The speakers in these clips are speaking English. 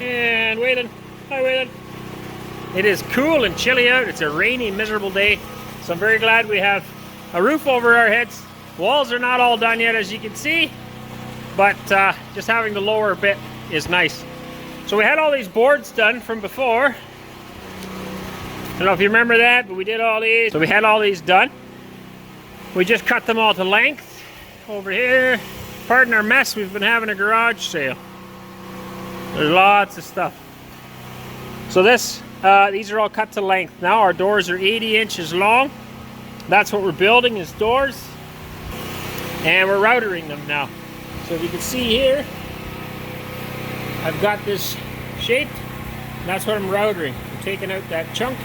and Waylon. Hi, Waylon. It is cool and chilly out. It's a rainy, miserable day. So I'm very glad we have a roof over our heads. Walls are not all done yet, as you can see, but just having the lower bit is nice. So we had all these boards done from before. I don't know if you remember that, but we did all these. So we had all these done. We just cut them all to length over here. Pardon our mess, we've been having a garage sale. There's lots of stuff. So these are all cut to length. Now our doors are 80 inches long. That's what we're building, is doors. And we're routering them now. So if you can see here, I've got this shaped, and that's what I'm routering. I'm taking out that chunk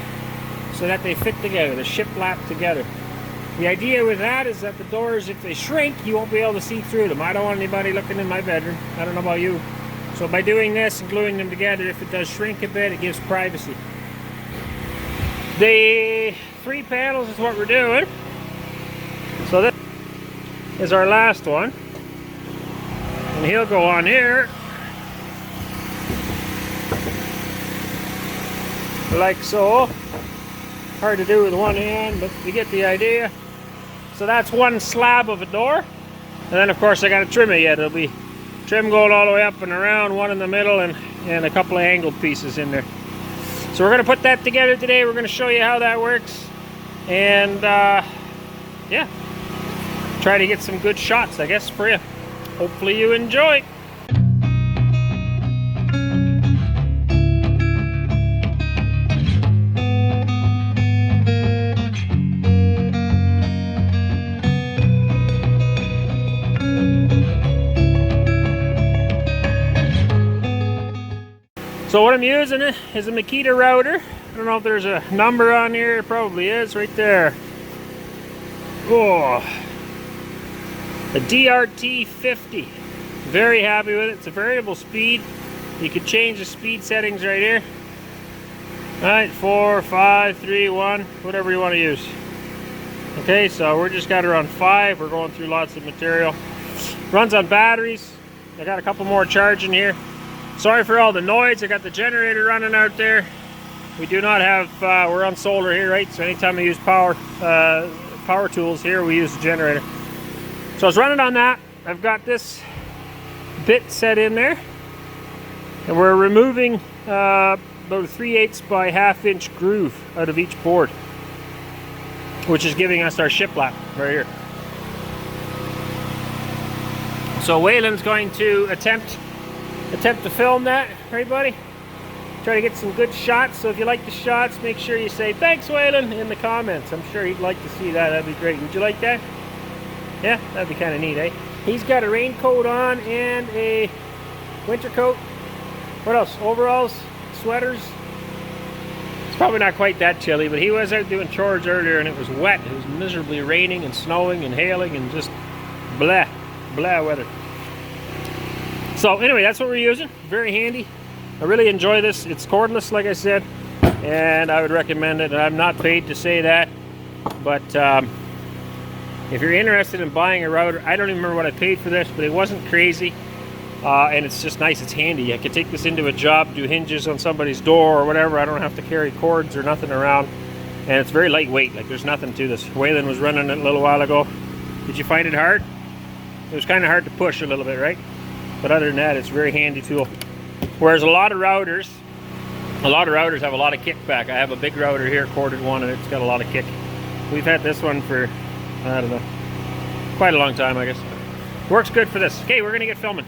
so that they fit together, the shiplap together. The idea with that is that the doors, if they shrink, you won't be able to see through them. I don't want anybody looking in my bedroom. I don't know about you. So by doing this and gluing them together, if it does shrink a bit, it gives privacy. The 3 panels is what we're doing. So this is our last one. And he'll go on here. Like so. Hard to do with one hand, but you get the idea. So that's one slab of a door. And then of course I got to trim it yet. It'll be trim going all the way up and around, one in the middle, and a couple of angled pieces in there. So we're going to put that together today. We're going to show you how that works. And yeah, try to get some good shots, I guess, for you. Hopefully you enjoy. So what I'm using is a Makita router. I don't know if there's a number on here. It probably is right there. Oh, a DRT 50. Very happy with it. It's a variable speed. You can change the speed settings right here. Alright, 4, 5, 3, 1, whatever you want to use. Okay, so we're just got her on 5. We're going through lots of material. Runs on batteries. I got a couple more charging here. Sorry for all the noise. I got the generator running out there. We do not have, we're on solar here, right? So anytime I use power tools here, we use the generator. So I was running on that. I've got this bit set in there. And we're removing about a 3/8 by 1/2 inch groove out of each board, which is giving us our shiplap right here. So Waylon's going to attempt to film that, right buddy? Try to get some good shots. So if you like the shots, make sure you say thanks Waylon in the comments. I'm sure he'd like to see that. That'd be great. Would you like that? Yeah, that'd be kind of neat, eh? He's got a raincoat on and a winter coat. What else? Overalls, sweaters. It's probably not quite that chilly, but he was out doing chores earlier and it was wet. It was miserably raining and snowing and hailing and just blah weather. So anyway, that's what we're using. Very handy. I really enjoy this. It's cordless, like I said, and I would recommend it. And I'm not paid to say that, but if you're interested in buying a router, I don't even remember what I paid for this, but it wasn't crazy. And it's just nice. It's handy. I could take this into a job, do hinges on somebody's door or whatever. I don't have to carry cords or nothing around, and it's very lightweight. Like there's nothing to this. Waylon was running it a little while ago. Did you find it hard? It was kind of hard to push a little bit, right? But other than that, it's a very handy tool. Whereas a lot of routers have a lot of kickback. I have a big router here, corded one, and it's got a lot of kick. We've had this one for, I don't know, quite a long time, I guess. Works good for this. Okay, we're gonna get filming.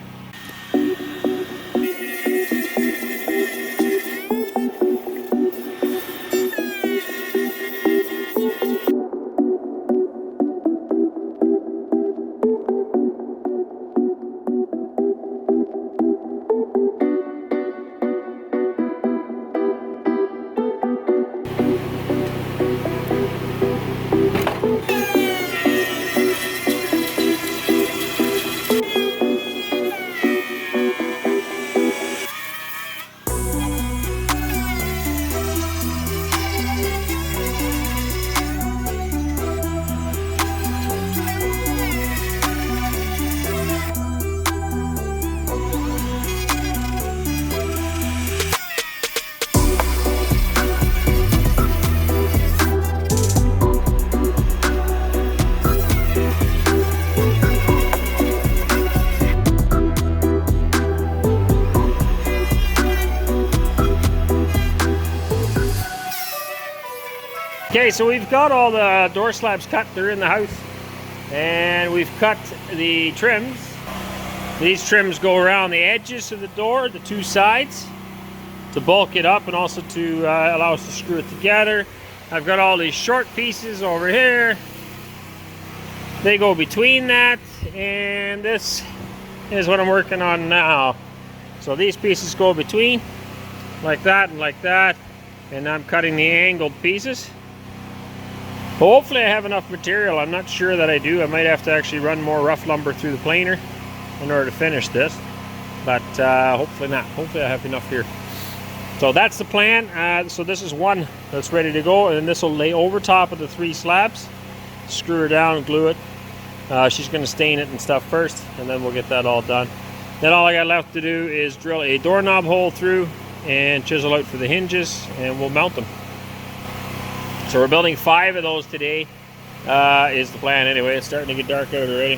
Okay, so we've got all the door slabs cut. They're in the house. And we've cut the trims. These trims go around the edges of the door, the two sides, to bulk it up and also to allow us to screw it together. I've got all these short pieces over here. They go between that, and this is what I'm working on now. So these pieces go between, like that and like that, and I'm cutting the angled pieces. Hopefully I have enough material. I'm not sure that I do. I might have to actually run more rough lumber through the planer in order to finish this, but hopefully not. Hopefully I have enough here. So that's the plan. So this is one that's ready to go, and then this will lay over top of the 3 slabs, screw her down and glue it. She's going to stain it and stuff first, and then we'll get that all done. Then all I got left to do is drill a doorknob hole through and chisel out for the hinges, and we'll mount them. So we're building 5 of those today, is the plan anyway. It's starting to get dark out already.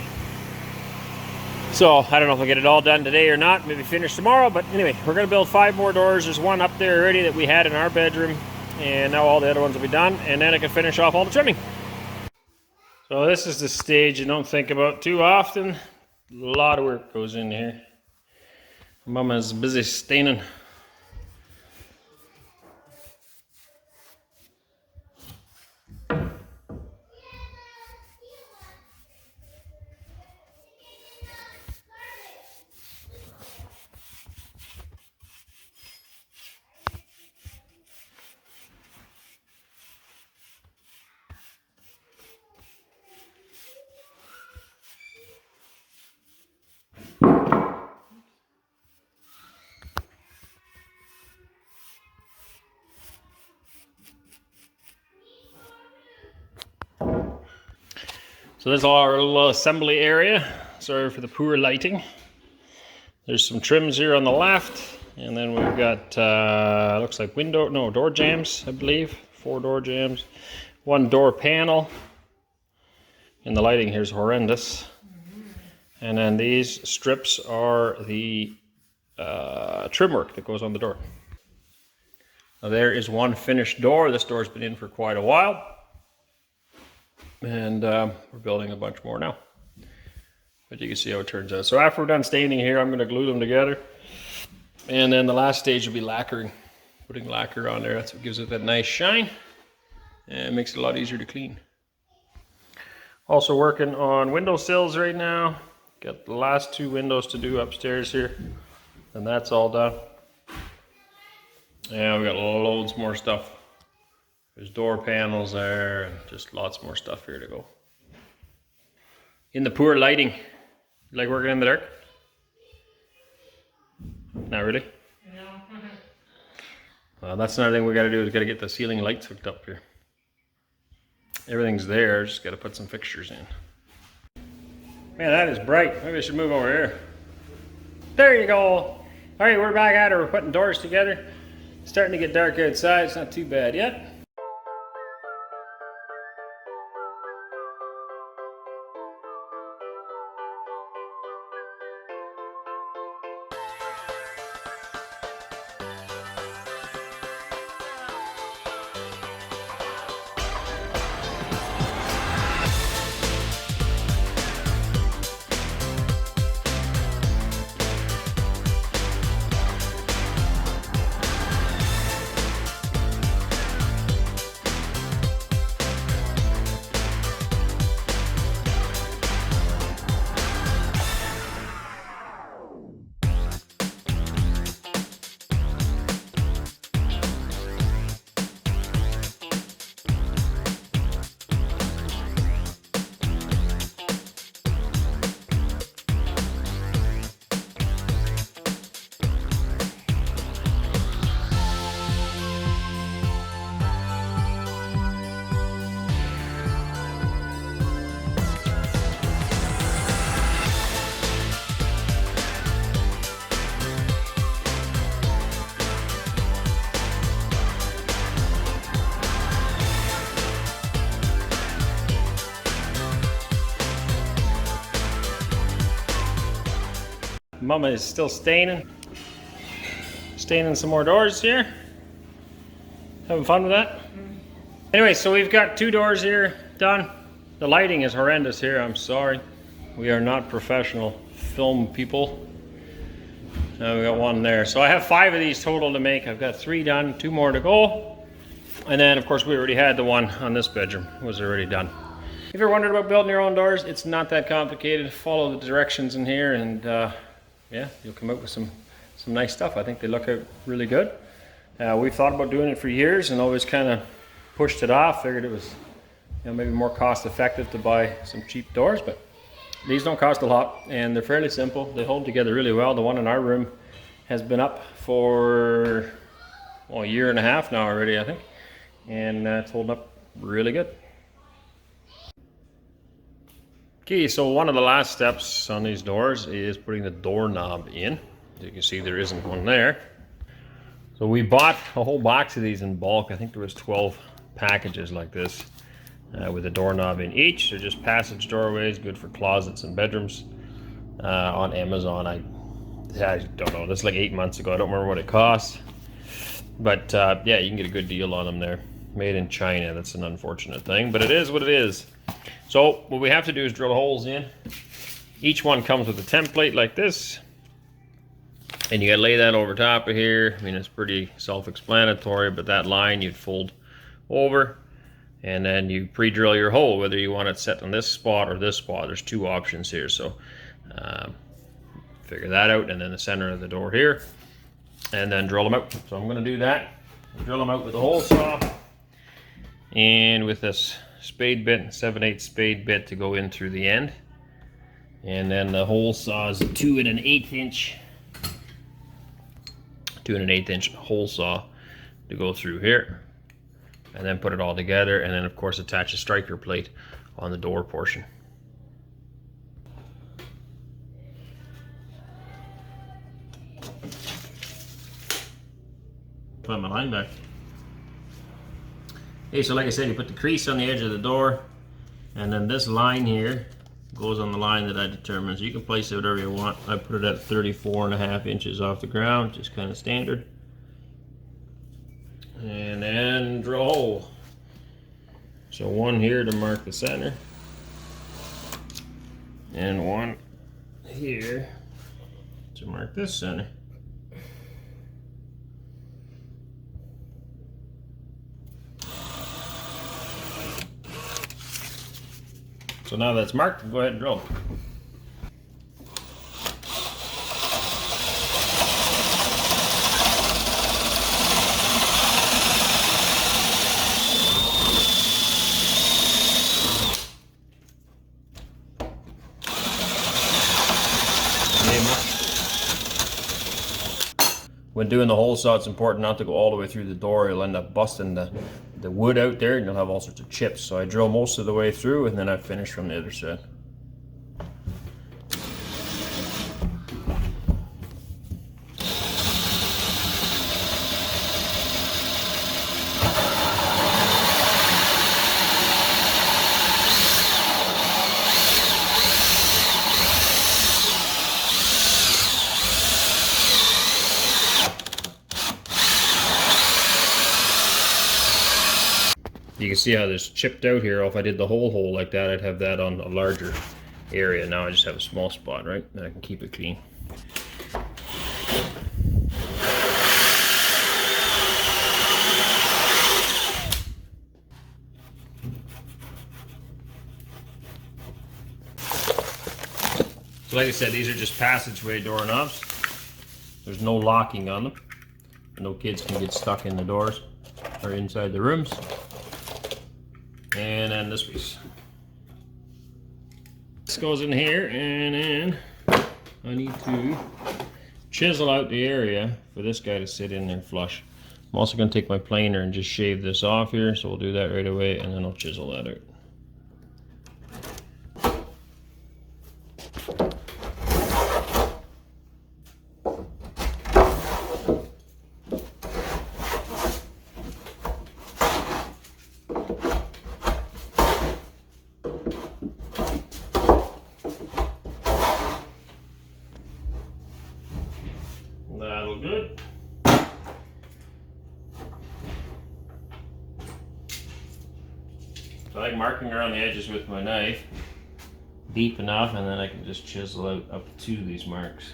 So I don't know if I'll get it all done today or not, maybe finish tomorrow, but anyway, we're going to build 5 more doors. There's one up there already that we had in our bedroom, and now all the other ones will be done, and then I can finish off all the trimming. So this is the stage you don't think about too often. A lot of work goes in here. Mama's busy staining. So there's our little assembly area. Sorry for the poor lighting. There's some trims here on the left, and then we've got looks like door jambs, I believe. 4 door jambs, 1 door panel, and the lighting here is horrendous. And then these strips are the trim work that goes on the door. Now there is 1 finished door. This door's been in for quite a while. And we're building a bunch more now. But you can see how it turns out. So after we're done staining here, I'm going to glue them together. And then the last stage will be lacquering. Putting lacquer on there, that's what gives it that nice shine. And it makes it a lot easier to clean. Also working on windowsills right now. Got the last 2 windows to do upstairs here. And that's all done. And we got loads more stuff. There's door panels there, and just lots more stuff here to go. In the poor lighting. You like working in the dark? Not really? No. Well, that's another thing we gotta do, is gotta get the ceiling lights hooked up here. Everything's there, just gotta put some fixtures in. Man, that is bright. Maybe I should move over here. There you go. All right, we're back at it. We're putting doors together. It's starting to get dark outside. It's not too bad yet. Mama is still staining some more doors here. Having fun with that? Anyway, so we've got 2 doors here done. The lighting is horrendous here, I'm sorry. We are not professional film people. We got 1 there. So I have 5 of these total to make. I've got 3 done, 2 more to go. And then of course we already had the one on this bedroom. It was already done. If you're wondering about building your own doors, it's not that complicated. Follow the directions in here and yeah, you'll come out with some nice stuff. I think they look out really good. We've thought about doing it for years and always kind of pushed it off. Figured it was, you know, maybe more cost effective to buy some cheap doors, but these don't cost a lot and they're fairly simple. They hold together really well. The one in our room has been up for, well, 1.5 years now already, I think. And it's holding up really good. Okay, so one of the last steps on these doors is putting the doorknob in. As you can see, there isn't one there. So we bought a whole box of these in bulk. I think there was 12 packages like this. With a doorknob in each. They're just passage doorways, good for closets and bedrooms. On Amazon, I don't know, this is like 8 months ago. I don't remember what it cost. But yeah, you can get a good deal on them there. Made in China, that's an unfortunate thing, but it is what it is. So what we have to do is drill holes in. Each one comes with a template like this. And you gotta lay that over top of here. I mean, it's pretty self-explanatory, but that line you'd fold over. And then you pre-drill your hole, whether you want it set on this spot or this spot. There's 2 options here, so figure that out. And then the center of the door here, and then drill them out. So I'm going to do that. Drill them out with a hole saw, and with this spade bit, 7/8 spade bit to go in through the end. And then the hole saw is a 2 1/8 inch, 2 1/8 inch hole saw to go through here. And then put it all together, and then of course attach a striker plate on the door portion. Put my line back. Okay, so like I said, you put the crease on the edge of the door, and then this line here goes on the line that I determined. So you can place it whatever you want. I put it at 34.5 inches off the ground, just kind of standard. And then drill a hole. So 1 here to mark the center, and 1 here to mark this center. So now that's marked, go ahead and drill. When doing the hole saw, it's important not to go all the way through the door. You'll end up busting the wood out there and you'll have all sorts of chips. So I drill most of the way through and then I finish from the other side. You can see how this chipped out here. If I did the whole hole like that, I'd have that on a larger area. Now I just have a small spot, right? And I can keep it clean. So like I said, these are just passageway doorknobs. There's no locking on them. No kids can get stuck in the doors or inside the rooms. And then this piece. This goes in here, and then I need to chisel out the area for this guy to sit in there flush. I'm also going to take my planer and just shave this off here, so we'll do that right away, and then I'll chisel that out. That'll good. So I like marking around the edges with my knife deep enough, and then I can just chisel out up to these marks.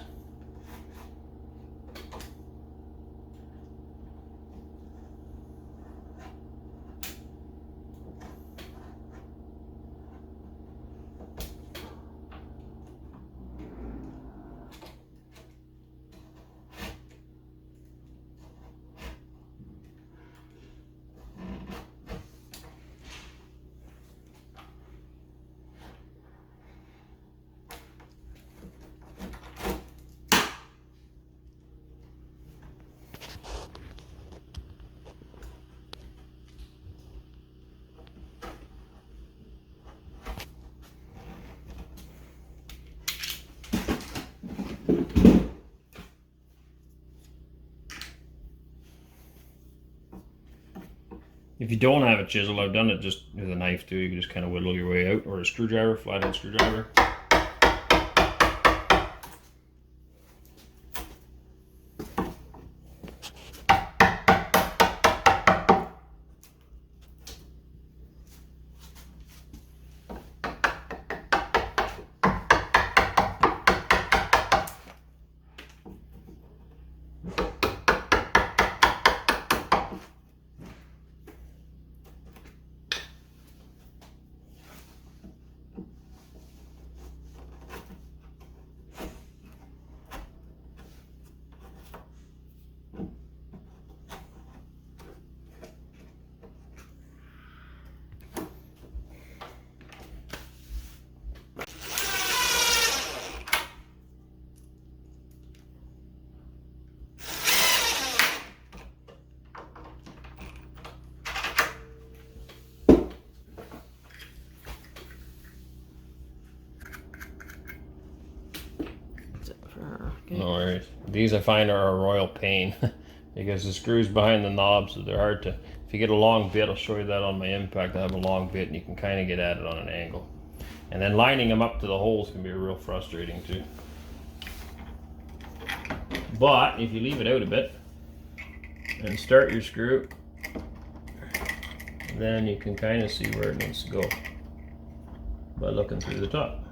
If you don't have a chisel, I've done it just with a knife too. You can just kind of whittle your way out, or a screwdriver, flathead screwdriver. No worries. These I find are a royal pain because the screws behind the knobs, so they're hard to, if you get a long bit, I'll show you that on my impact. I have a long bit and you can kind of get at it on an angle. And then lining them up to the holes can be real frustrating too. But if you leave it out a bit and start your screw, then you can kind of see where it needs to go by looking through the top.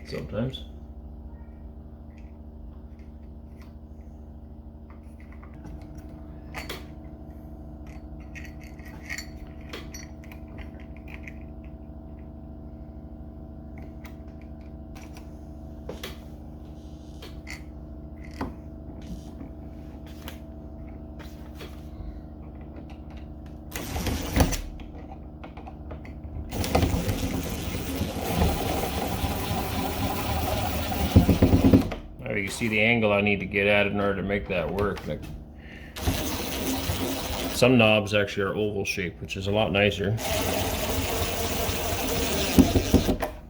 Sometimes. You see the angle I need to get at in order to make that work. Like, some knobs actually are oval shaped, which is a lot nicer.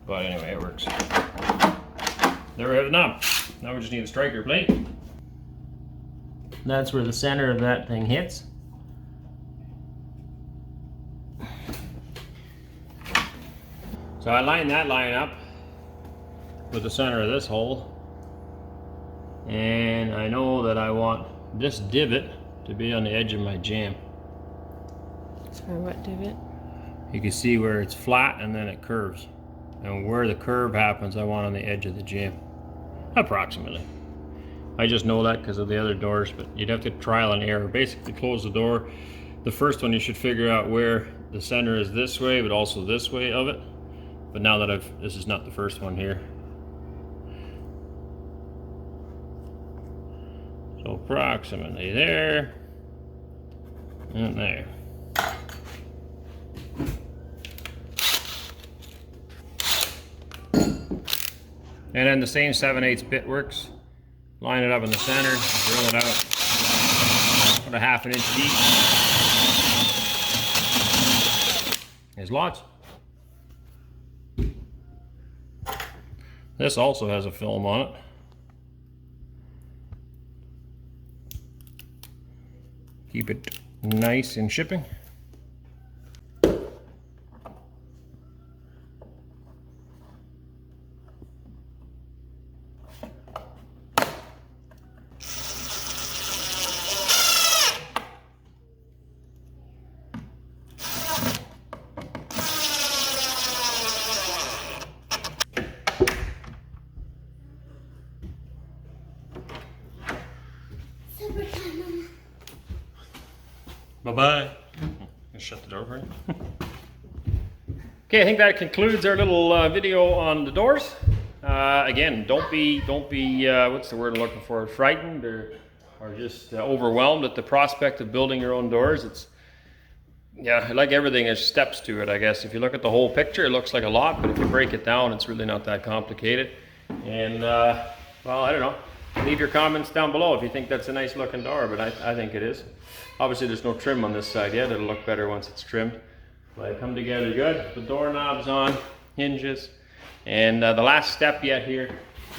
But anyway, it works. There we have the knob. Now we just need a striker plate. That's where the center of that thing hits. So I line that line up with the center of this hole. And I know that I want this divot to be on the edge of my jamb. Sorry, what divot? You can see where it's flat and then it curves. And where the curve happens, I want on the edge of the jamb. Approximately. I just know that because of the other doors, but you'd have to trial and error. Basically close the door. The first one you should figure out where the center is this way, but also this way of it. But now that this is not the first one here. So approximately there and there. And then the same 7/8 bit works. Line it up in the center, drill it out about a ½ inch deep. There's lots. This also has a film on it. Keep it nice in shipping. Bye-bye. Shut the door for you. Okay, I think that concludes our little video on the doors. Again, don't be what's the word I'm looking for? Frightened or just overwhelmed at the prospect of building your own doors. It's, yeah, like everything, there's steps to it, I guess. If you look at the whole picture, it looks like a lot, but if you break it down, it's really not that complicated. And well, I don't know. Leave your comments down below if you think that's a nice looking door, but I think it is. Obviously, there's no trim on this side yet. It'll look better once it's trimmed. But it come together good. The doorknobs on, hinges. And the last step yet here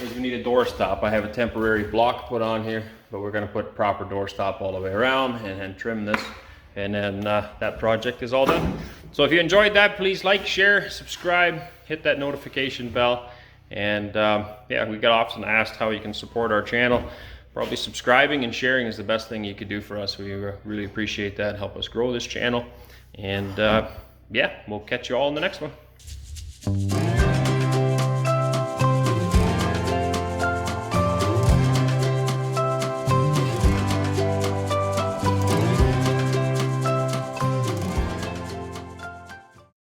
is we need a door stop. I have a temporary block put on here, but we're going to put proper door stop all the way around and then trim this. And then that project is all done. So if you enjoyed that, please like, share, subscribe, hit that notification bell. And yeah, we got often asked how you can support our channel. Probably subscribing and sharing is the best thing you could do for us. We really appreciate that. Help us grow this channel. And yeah, we'll catch you all in the next one.